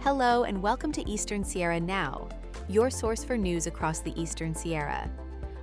Hello and welcome to Eastern Sierra Now, your source for news across the Eastern Sierra.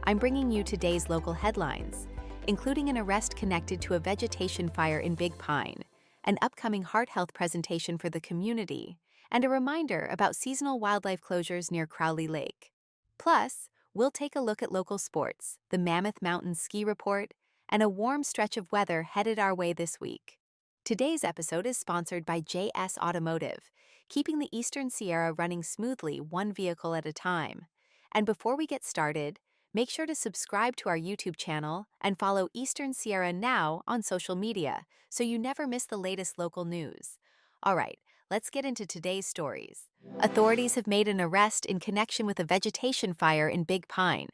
I'm bringing you today's local headlines, including an arrest connected to a vegetation fire in Big Pine, an upcoming heart health presentation for the community, and a reminder about seasonal wildlife closures near Crowley Lake. Plus, we'll take a look at local sports, the Mammoth Mountain ski report, and a warm stretch of weather headed our way this week. Today's episode is sponsored by JS Automotive, keeping the Eastern Sierra running smoothly one vehicle at a time. And before we get started, make sure to subscribe to our YouTube channel and follow Eastern Sierra Now on social media so you never miss the latest local news. All right, let's get into today's stories. Authorities have made an arrest in connection with a vegetation fire in Big Pine.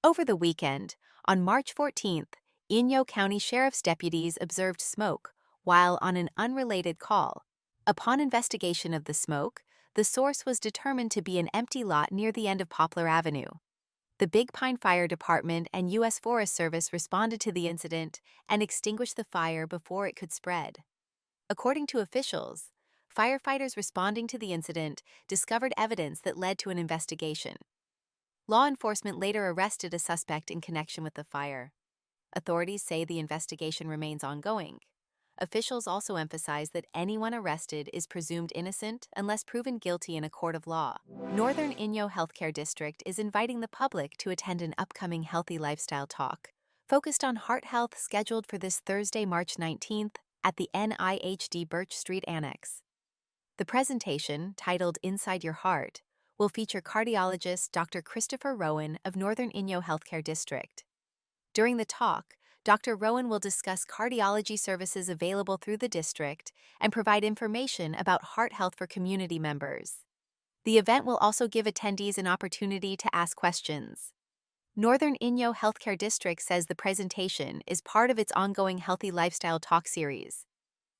Over the weekend, on March 14th, Inyo County Sheriff's deputies observed smoke while on an unrelated call. Upon investigation of the smoke, the source was determined to be an empty lot near the end of Poplar Avenue. The Big Pine Fire Department and U.S. Forest Service responded to the incident and extinguished the fire before it could spread. According to officials, firefighters responding to the incident discovered evidence that led to an investigation. Law enforcement later arrested a suspect in connection with the fire. Authorities say the investigation remains ongoing. Officials also emphasize that anyone arrested is presumed innocent unless proven guilty in a court of law. Northern Inyo Healthcare District is inviting the public to attend an upcoming healthy lifestyle talk focused on heart health scheduled for this Thursday, March 19th at the NIHD Birch Street Annex. The presentation, titled Inside Your Heart, will feature cardiologist Dr. Christopher Rowan of Northern Inyo Healthcare District. During the talk, Dr. Rowan will discuss cardiology services available through the district and provide information about heart health for community members. The event will also give attendees an opportunity to ask questions. Northern Inyo Healthcare District says the presentation is part of its ongoing Healthy Lifestyle Talk series,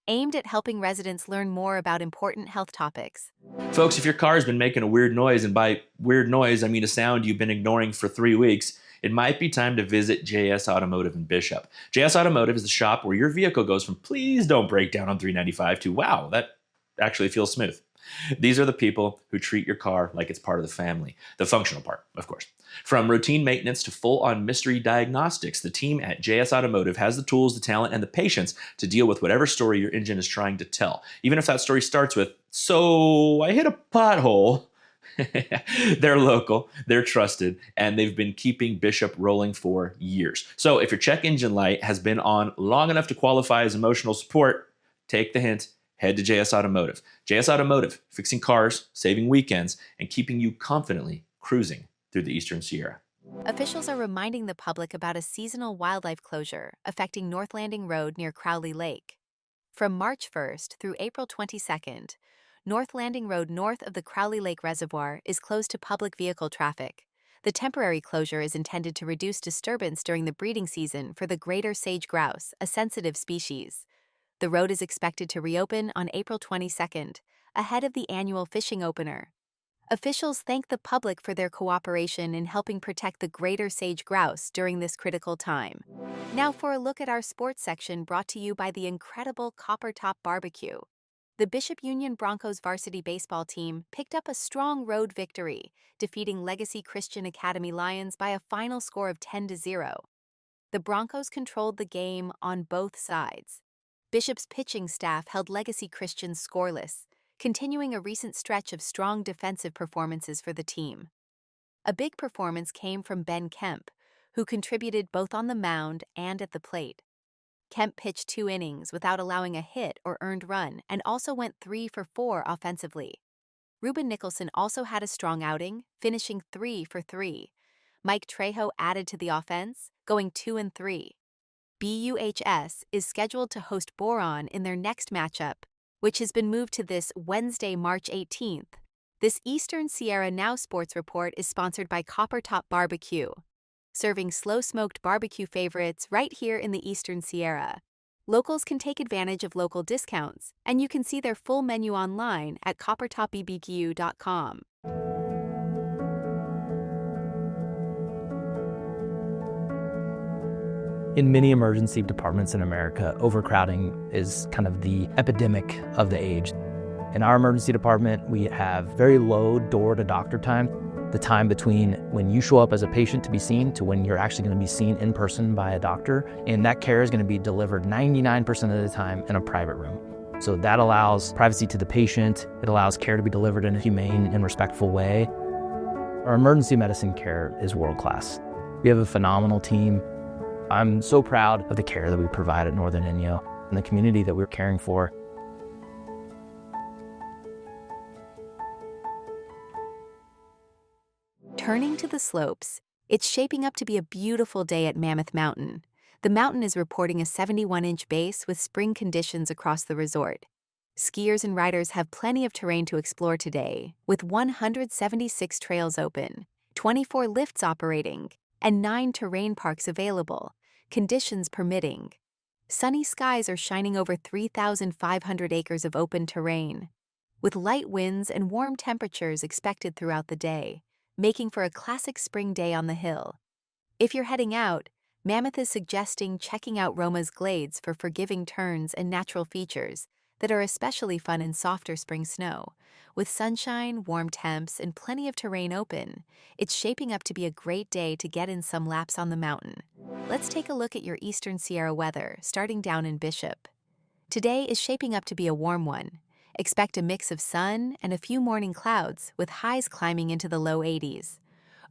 aimed at helping residents learn more about important health topics. Folks, if your car has been making a weird noise, and by weird noise, I mean a sound you've been ignoring for 3 weeks, it might be time to visit JS Automotive in Bishop. JS Automotive is the shop where your vehicle goes from please don't break down on 395 to wow, that actually feels smooth. These are the people who treat your car like it's part of the family. The functional part, of course. From routine maintenance to full-on mystery diagnostics, the team at JS Automotive has the tools, the talent, and the patience to deal with whatever story your engine is trying to tell. Even if that story starts with, "So I hit a pothole." They're local, they're trusted, and they've been keeping Bishop rolling for years. So if your check engine light has been on long enough to qualify as emotional support, take the hint, head to JS Automotive. JS Automotive, fixing cars, saving weekends, and keeping you confidently cruising through the Eastern Sierra. Officials are reminding the public about a seasonal wildlife closure affecting North Landing Road near Crowley Lake. From March 1st through April 22nd, North Landing Road north of the Crowley Lake Reservoir is closed to public vehicle traffic. The temporary closure is intended to reduce disturbance during the breeding season for the greater sage grouse, a sensitive species. The road is expected to reopen on April 22nd, ahead of the annual fishing opener. Officials thank the public for their cooperation in helping protect the greater sage grouse during this critical time. Now for a look at our sports section, brought to you by the incredible Copper Top Barbecue. The Bishop Union Broncos varsity baseball team picked up a strong road victory, defeating Legacy Christian Academy Lions by a final score of 10-0. The Broncos controlled the game on both sides. Bishop's pitching staff held Legacy Christian scoreless, continuing a recent stretch of strong defensive performances for the team. A big performance came from Ben Kemp, who contributed both on the mound and at the plate. Kemp pitched 2 innings without allowing a hit or earned run and also went 3 for 4 offensively. Ruben Nicholson also had a strong outing, finishing 3 for 3. Mike Trejo added to the offense, going 2 and 3. BUHS is scheduled to host Boron in their next matchup, which has been moved to this Wednesday, March 18th. This Eastern Sierra Now Sports Report is sponsored by Copper Top Barbecue, serving slow-smoked barbecue favorites right here in the Eastern Sierra. Locals can take advantage of local discounts, and you can see their full menu online at coppertopbbq.com. In many emergency departments in America, overcrowding is kind of the epidemic of the age. In our emergency department, we have very low door-to-doctor time, the time between when you show up as a patient to be seen to when you're actually going to be seen in person by a doctor. And that care is going to be delivered 99% of the time in a private room. So that allows privacy to the patient. It allows care to be delivered in a humane and respectful way. Our emergency medicine care is world-class. We have a phenomenal team. I'm so proud of the care that we provide at Northern Inyo and the community that we're caring for. Turning to the slopes, it's shaping up to be a beautiful day at Mammoth Mountain. The mountain is reporting a 71-inch base with spring conditions across the resort. Skiers and riders have plenty of terrain to explore today, with 176 trails open, 24 lifts operating, and 9 terrain parks available, conditions permitting. Sunny skies are shining over 3,500 acres of open terrain, with light winds and warm temperatures expected throughout the day, making for a classic spring day on the hill. If you're heading out, Mammoth is suggesting checking out Roma's Glades for forgiving turns and natural features that are especially fun in softer spring snow. With sunshine, warm temps, and plenty of terrain open, it's shaping up to be a great day to get in some laps on the mountain. Let's take a look at your Eastern Sierra weather, starting down in Bishop. Today is shaping up to be a warm one. Expect a mix of sun and a few morning clouds, with highs climbing into the low 80s.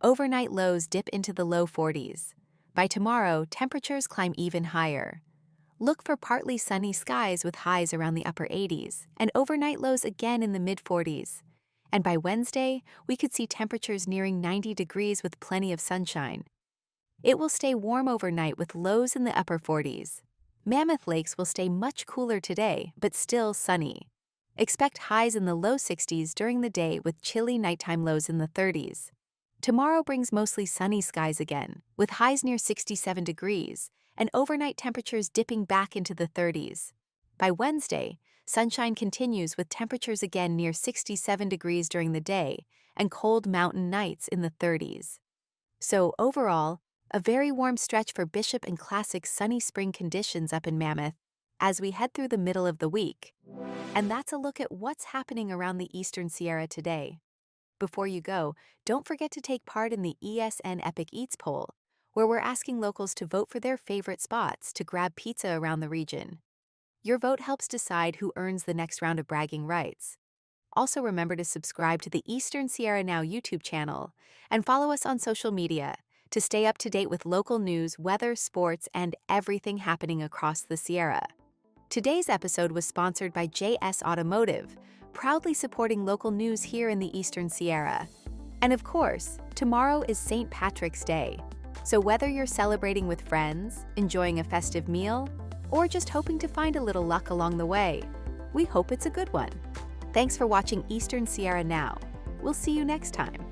Overnight lows dip into the low 40s. By tomorrow, temperatures climb even higher. Look for partly sunny skies with highs around the upper 80s and overnight lows again in the mid-40s. And by Wednesday, we could see temperatures nearing 90 degrees with plenty of sunshine. It will stay warm overnight with lows in the upper 40s. Mammoth Lakes will stay much cooler today, but still sunny. Expect highs in the low 60s during the day with chilly nighttime lows in the 30s. Tomorrow brings mostly sunny skies again, with highs near 67 degrees and overnight temperatures dipping back into the 30s. By Wednesday, sunshine continues with temperatures again near 67 degrees during the day and cold mountain nights in the 30s. So overall, a very warm stretch for Bishop and classic sunny spring conditions up in Mammoth as we head through the middle of the week. And that's a look at what's happening around the Eastern Sierra today. Before you go, don't forget to take part in the ESN Epic Eats poll, where we're asking locals to vote for their favorite spots to grab pizza around the region. Your vote helps decide who earns the next round of bragging rights. Also remember to subscribe to the Eastern Sierra Now YouTube channel and follow us on social media to stay up to date with local news, weather, sports, and everything happening across the Sierra. Today's episode was sponsored by JS Automotive, proudly supporting local news here in the Eastern Sierra. And of course, tomorrow is St. Patrick's Day. So whether you're celebrating with friends, enjoying a festive meal, or just hoping to find a little luck along the way, we hope it's a good one. Thanks for watching Eastern Sierra Now. We'll see you next time.